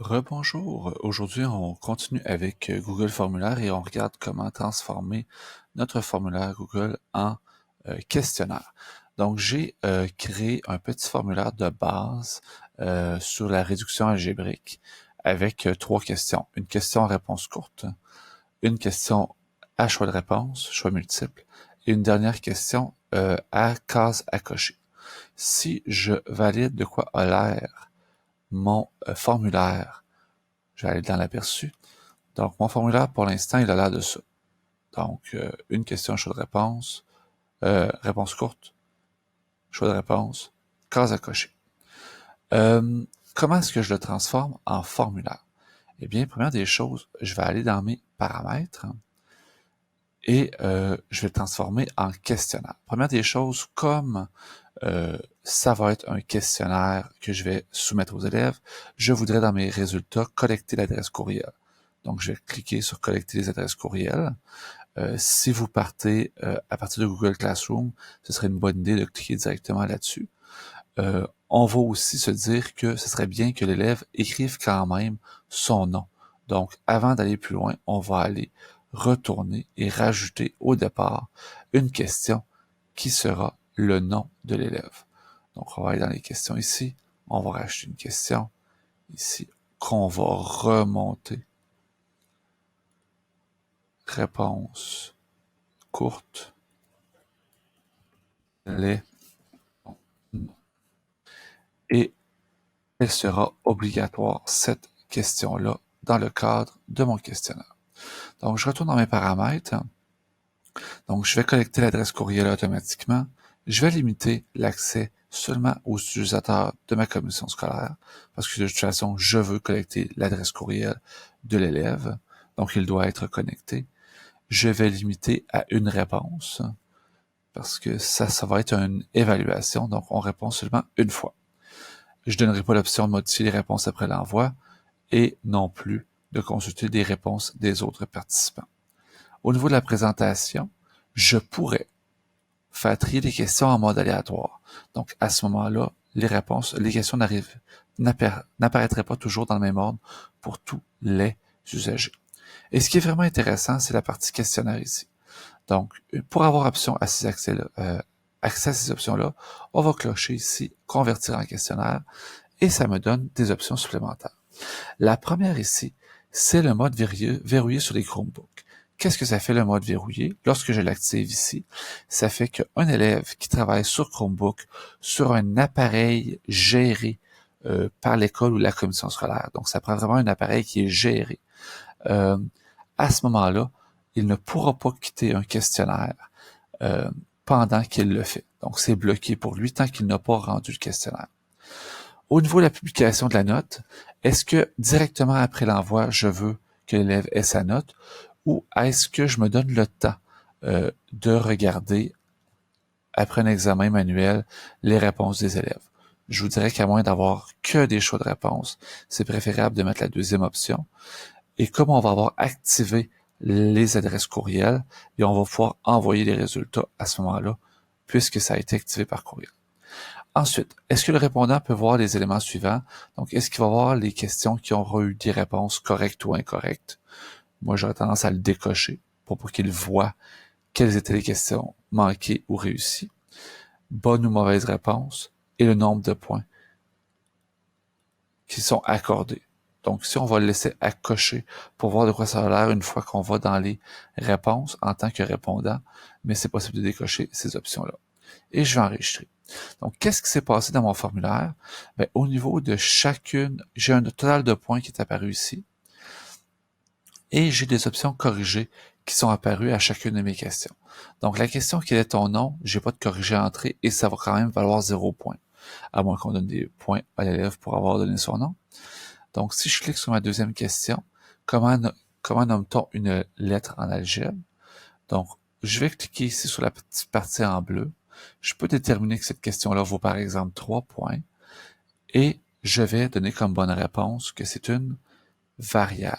Rebonjour. Aujourd'hui, on continue avec Google Formulaire et on regarde comment transformer notre formulaire Google en questionnaire. Donc, j'ai créé un petit formulaire de base sur la réduction algébrique avec trois questions. Une question à réponse courte, une question à choix de réponse, choix multiple, et une dernière question à case à cocher. Si je valide de quoi a l'air mon formulaire, je vais aller dans l'aperçu. Donc, mon formulaire, pour l'instant, il a l'air de ça. Donc, une question, choix de réponse, réponse courte, choix de réponse, case à cocher. Comment est-ce que je le transforme en formulaire? Eh bien, première des choses, je vais aller dans mes paramètres et je vais le transformer en questionnaire. Première des choses, comme ça va être un questionnaire que je vais soumettre aux élèves, je voudrais dans mes résultats collecter l'adresse courriel. Donc, je vais cliquer sur collecter les adresses courriels. Si vous partez à partir de Google Classroom, ce serait une bonne idée de cliquer directement là-dessus. On va aussi se dire que ce serait bien que l'élève écrive quand même son nom. Donc, avant d'aller plus loin, on va aller retourner et rajouter au départ une question qui sera le nom de l'élève. Donc, on va aller dans les questions ici. On va rajouter une question ici qu'on va remonter. Réponse courte. Les et elle sera obligatoire, cette question-là, dans le cadre de mon questionnaire. Donc, je retourne dans mes paramètres. Donc, je vais collecter l'adresse courriel automatiquement. Je vais limiter l'accès seulement aux utilisateurs de ma commission scolaire, parce que de toute façon, je veux collecter l'adresse courriel de l'élève. Donc, il doit être connecté. Je vais limiter à une réponse, parce que ça va être une évaluation, donc on répond seulement une fois. Je ne donnerai pas l'option de modifier les réponses après l'envoi et non plus de consulter des réponses des autres participants. Au niveau de la présentation, je pourrais faire trier les questions en mode aléatoire. Donc, à ce moment-là, les questions n'apparaîtraient pas toujours dans le même ordre pour tous les usagers. Et ce qui est vraiment intéressant, c'est la partie questionnaire ici. Donc, pour avoir option à ces accès à ces options-là, on va clocher ici « Convertir en questionnaire » et ça me donne des options supplémentaires. La première ici, c'est le mode verrouillé sur les Chromebooks. Qu'est-ce que ça fait le mode verrouillé? Lorsque je l'active ici, ça fait qu'un élève qui travaille sur Chromebook, sur un appareil géré par l'école ou la commission scolaire, donc ça prend vraiment un appareil qui est géré, à ce moment-là, il ne pourra pas quitter un questionnaire pendant qu'il le fait. Donc c'est bloqué pour lui tant qu'il n'a pas rendu le questionnaire. Au niveau de la publication de la note, est-ce que directement après l'envoi, je veux que l'élève ait sa note ou est-ce que je me donne le temps de regarder, après un examen manuel, les réponses des élèves? Je vous dirais qu'à moins d'avoir que des choix de réponse, c'est préférable de mettre la deuxième option. Et comme on va avoir activé les adresses courriels, et on va pouvoir envoyer les résultats à ce moment-là, puisque ça a été activé par courriel. Ensuite, est-ce que le répondant peut voir les éléments suivants? Donc, est-ce qu'il va voir les questions qui auront eu des réponses correctes ou incorrectes? Moi, j'aurais tendance à le décocher pour qu'il voit quelles étaient les questions manquées ou réussies, bonne ou mauvaise réponse, et le nombre de points qui sont accordés. Donc, si on va le laisser à cocher pour voir de quoi ça a l'air une fois qu'on va dans les réponses en tant que répondant, mais c'est possible de décocher ces options-là. Et je vais enregistrer. Donc, qu'est-ce qui s'est passé dans mon formulaire? Bien, au niveau de chacune, j'ai un total de points qui est apparu ici. Et j'ai des options corrigées qui sont apparues à chacune de mes questions. Donc, la question « Quel est ton nom ?» j'ai pas de corrigé à entrer et ça va quand même valoir 0 points, à moins qu'on donne des points à l'élève pour avoir donné son nom. Donc, si je clique sur ma deuxième question, comment nomme-t-on une lettre en algèbre? Donc, je vais cliquer ici sur la petite partie en bleu. Je peux déterminer que cette question-là vaut par exemple 3 points et je vais donner comme bonne réponse que c'est une variable.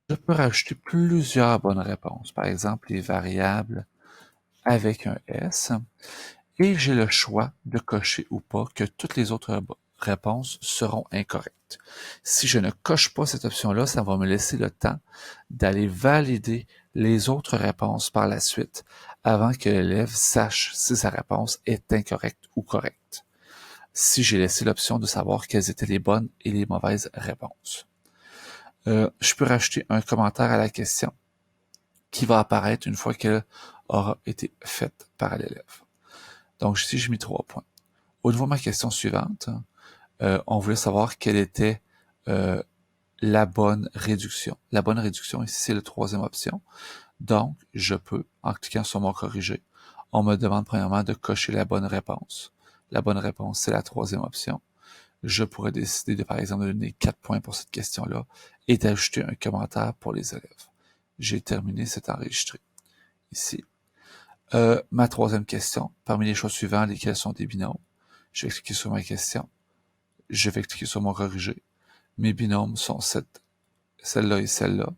Je peux rajouter plusieurs bonnes réponses, par exemple les variables avec un S, et j'ai le choix de cocher ou pas que toutes les autres réponses seront incorrectes. Si je ne coche pas cette option-là, ça va me laisser le temps d'aller valider les autres réponses par la suite avant que l'élève sache si sa réponse est incorrecte ou correcte. Si j'ai laissé l'option de savoir quelles étaient les bonnes et les mauvaises réponses. Je peux rajouter un commentaire à la question qui va apparaître une fois qu'elle aura été faite par l'élève. Donc ici, j'ai mis 3 points. Au niveau de ma question suivante, on voulait savoir quelle était la bonne réduction. La bonne réduction, ici, c'est la troisième option. Donc, je peux, en cliquant sur mon corrigé, on me demande premièrement de cocher la bonne réponse. La bonne réponse, c'est la troisième option. Je pourrais décider de, par exemple, de donner 4 points pour cette question-là et d'ajouter un commentaire pour les élèves. J'ai terminé cet enregistré. Ici. Ma troisième question, parmi les choix suivants, lesquels sont des binômes? Je vais cliquer sur ma question. Je vais cliquer sur mon corrigé. Mes binômes sont celle-là et celle-là.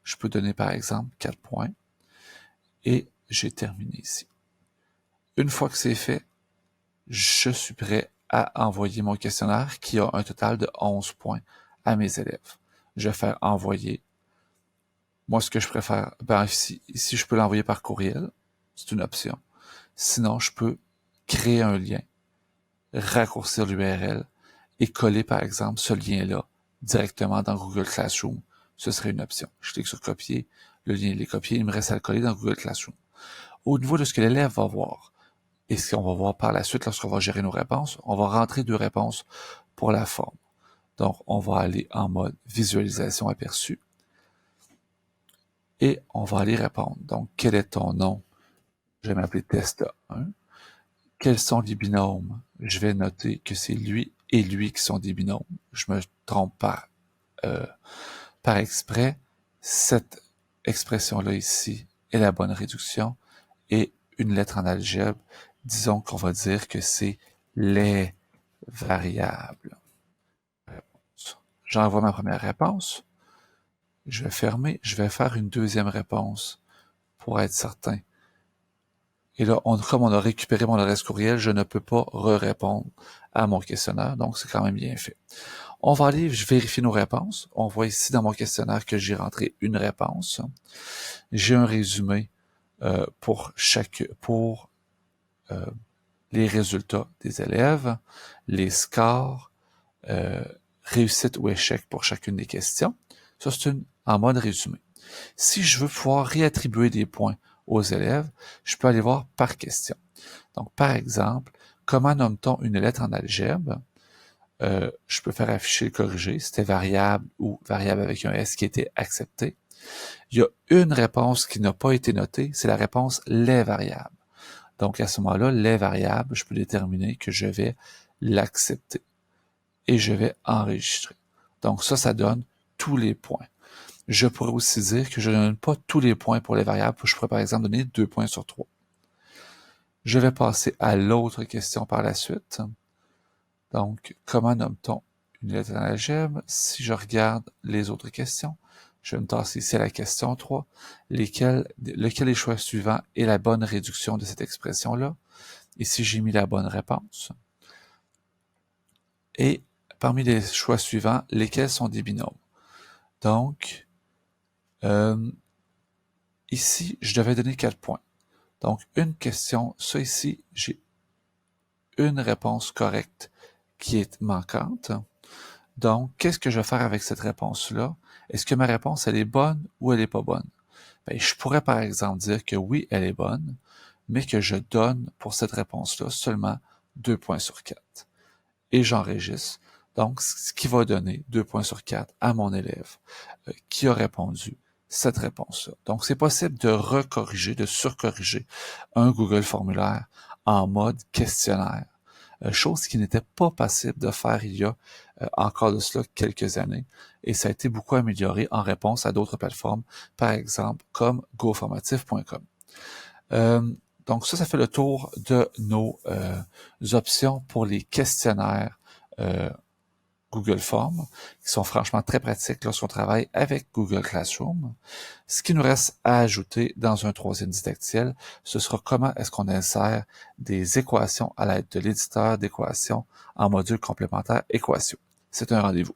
Je peux donner, par exemple, 4 points. Et j'ai terminé ici. Une fois que c'est fait, je suis prêt à envoyer mon questionnaire qui a un total de 11 points à mes élèves. Je vais faire envoyer. Moi, ce que je préfère, ici je peux l'envoyer par courriel. C'est une option. Sinon, je peux créer un lien, raccourcir l'URL et coller, par exemple, ce lien-là directement dans Google Classroom. Ce serait une option. Je clique sur copier. Le lien est copié. Il me reste à le coller dans Google Classroom. Au niveau de ce que l'élève va voir, et ce qu'on va voir par la suite lorsqu'on va gérer nos réponses, on va rentrer 2 réponses pour la forme. Donc, on va aller en mode visualisation aperçue et on va aller répondre. Donc, quel est ton nom? Je vais m'appeler test 1. Quels sont les binômes? Je vais noter que c'est lui et lui qui sont des binômes. Je me trompe par exprès. Cette expression-là ici est la bonne réduction et une lettre en algèbre. Disons qu'on va dire que c'est les variables. J'envoie ma première réponse. Je vais fermer. Je vais faire une deuxième réponse pour être certain. Et là, comme on a récupéré mon adresse courriel, je ne peux pas répondre à mon questionnaire, donc c'est quand même bien fait. On va aller vérifier nos réponses. On voit ici dans mon questionnaire que j'ai rentré une réponse. J'ai un résumé pour les résultats des élèves, les scores, réussite ou échec pour chacune des questions. Ça, c'est en mode résumé. Si je veux pouvoir réattribuer des points aux élèves, je peux aller voir par question. Donc, par exemple, comment nomme-t-on une lettre en algèbre? Je peux faire afficher le corrigé, c'était variable ou variable avec un S qui était accepté. Il y a une réponse qui n'a pas été notée, c'est la réponse les variables. Donc, à ce moment-là, les variables, je peux déterminer que je vais l'accepter et je vais enregistrer. Donc, ça donne tous les points. Je pourrais aussi dire que je ne donne pas tous les points pour les variables. Je pourrais par exemple donner 2 points sur 3. Je vais passer à l'autre question par la suite. Donc, comment nomme-t-on une lettre en algèbre? Si je regarde les autres questions, je vais me tasser ici à la question 3. Lequel des choix suivants est la bonne réduction de cette expression-là? Ici, j'ai mis la bonne réponse. Et parmi les choix suivants, lesquels sont des binômes? Donc, ici, je devais donner 4 points. Donc, une question, ça ici, j'ai une réponse correcte qui est manquante. Donc, qu'est-ce que je vais faire avec cette réponse-là? Est-ce que ma réponse, elle est bonne ou elle n'est pas bonne? Bien, je pourrais par exemple dire que oui, elle est bonne, mais que je donne pour cette réponse-là seulement 2 points sur 4. Et j'enregistre. Donc, ce qui va donner 2 points sur 4 à mon élève qui a répondu cette réponse-là. Donc, c'est possible de recorriger, de surcorriger un Google Formulaire en mode questionnaire, chose qui n'était pas possible de faire il y a encore de cela quelques années, et ça a été beaucoup amélioré en réponse à d'autres plateformes, par exemple comme goformatif.com. Donc ça fait le tour de nos options pour les questionnaires Google Forms, qui sont franchement très pratiques lorsqu'on travaille avec Google Classroom. Ce qui nous reste à ajouter dans un troisième didacticiel, ce sera comment est-ce qu'on insère des équations à l'aide de l'éditeur d'équations en module complémentaire équations. C'est un rendez-vous.